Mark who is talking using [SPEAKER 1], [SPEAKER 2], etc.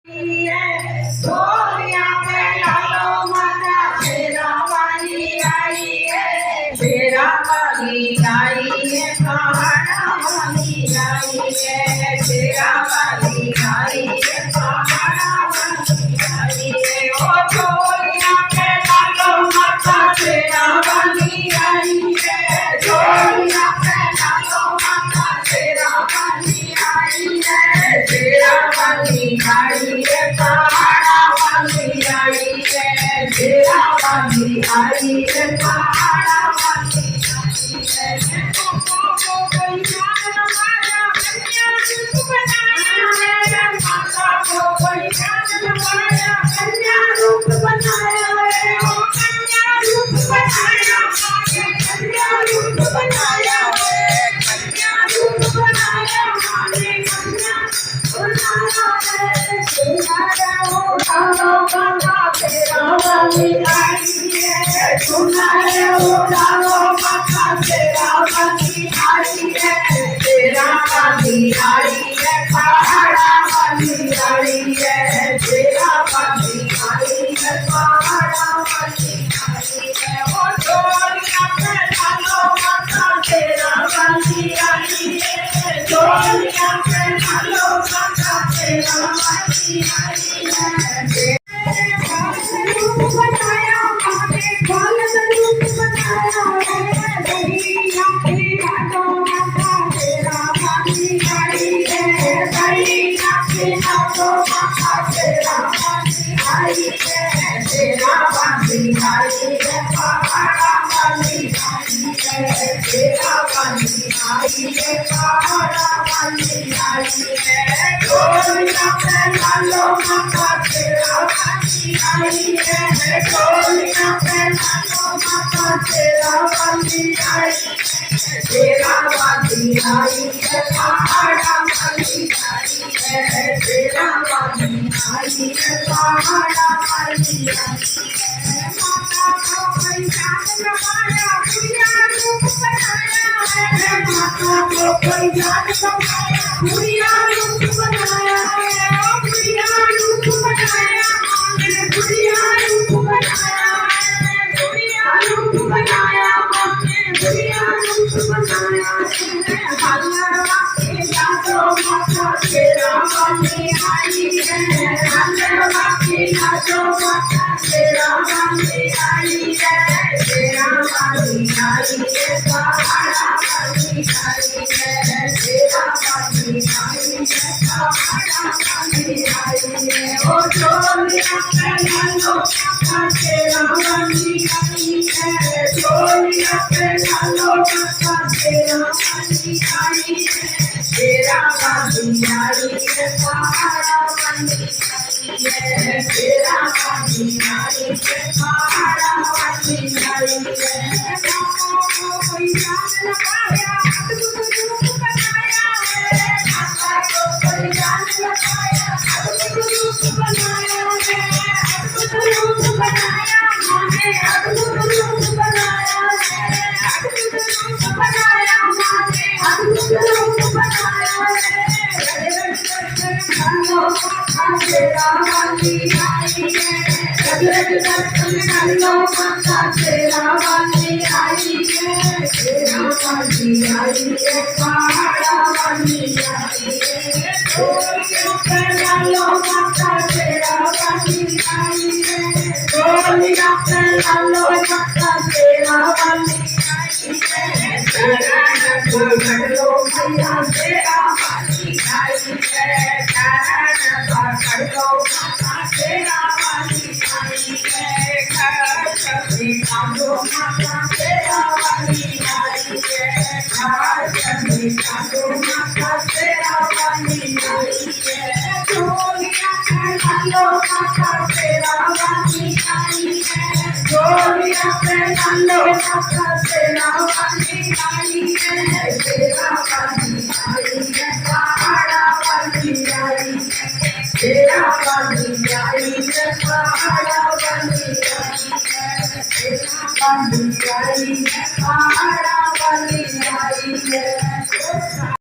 [SPEAKER 1] सोनिया पे लालो माता तेरा वाली आई है, तेरा वाली आई है, पहाड़ा वाली आई है, तेरा वाली आई है, पहाड़ा वाली आई है। ओ सोनिया पे लालो माता तेरा वाली आई है, सोनिया पे लालो माता तेरा वाली आई है, तेरा वाली आई है, पहाड़ा वाली आई है, तेरा वाली आई है, पहाड़ा वाली आई है। को कोई जान माया कन्या रूप बनाया है, माता को कोई जान माया कन्या रूप बनाया है, ओ कन्या रूप बनाया है, कन्या रूप बनाया है, कन्या रूप बनाया है, कन्या बनाया है। सुनाया हो लालो माता तेरा वाली आई है, सुनाया हो लालो माता तेरा वाली आई है, तेरा वाली आई है, पहाड़ा वाली आई है, तेरा वाली आई है, पहाड़ा वाली आई है। ओ सोनिया पे लालो माता तेरा वाली आई है, सोनिया पे लालो माता तेरा वाली आई है। रूप बनाया माने बालन रूप बनाया है, दरिया के घाटों माता तेरा वाली आई है, दरिया के घाटों माता तेरा वाली आई है, तेरा वाली आई है, पहाड़ा वाली आई है, तेरा वाली आई है, पहाड़ा वाली आई है। सोनिया पे लालो माता तेरा वाली आई है, सोनिया पे लालो माता तेरा वाली आई है, तेरा वाली आई है, पहाड़ा वाली आई है, तेरा वाली आई है, पहाड़ा वाली आई है। माता को कोई जान माया कन्या रूप बनाया है, माता को कोई जान माया कन्या रूप बनाया है, कन्या रूप बनाया है, कन्या रूप बनाया है, कन्या रूप बनाया है, कन्या रूप बनाया है। हलवा के लालो माता तेरा वाली आई है, हलवा के लालो माता तेरा वाली आई है, तेरा वाली आई है, पहाड़ा वाली आई है, तेरा वाली आई है, पहाड़ा वाली आई है। ओ सोनिया पे लालो माता तेरा वाली आई है, सोनिया पे लालो माता तेरा वाली आई है, तेरा वाली आई है, पहाड़ा वाली आई है, तेरा वाली आई है, पहाड़ा वाली आई है। कोई जान पाया अद्भुत रूप बनाया है, माता को कोई जान पाया अद्भुत रूप बनाया है, अद्भुत रूप बनाया माने अद्भुत रूप बनाया है, अद्भुत रूप बनाया माने अद्भुत रूप बनाया है। लालो माता तेरा वाली आई है, लालो माता तेरा वाली आई है, तेरा वाली आई है, पहाड़ा वाली आई है। सोनिया पे लालो माता तेरा वाली आई है, सोनिया पे लालो माता तेरा वाली आई है, तेरा नगलो भैया तेरा वाली आई है, तेरा नगलो माता तेरा वाली आई है, कभी कांदो माता तेरा वाली आई है, कभी कांदो माता तेरा वाली आई है। सोनिया पे लालो माता तेरा वाली आई है, सोनिया पे लालो माता तेरा वाली आई है, तेरा वाली आई है, पहाड़ा वाली आई है, तेरा वाली आई है, पहाड़ा वाली आई है, तेरा वाली आई है, पहाड़ा वाली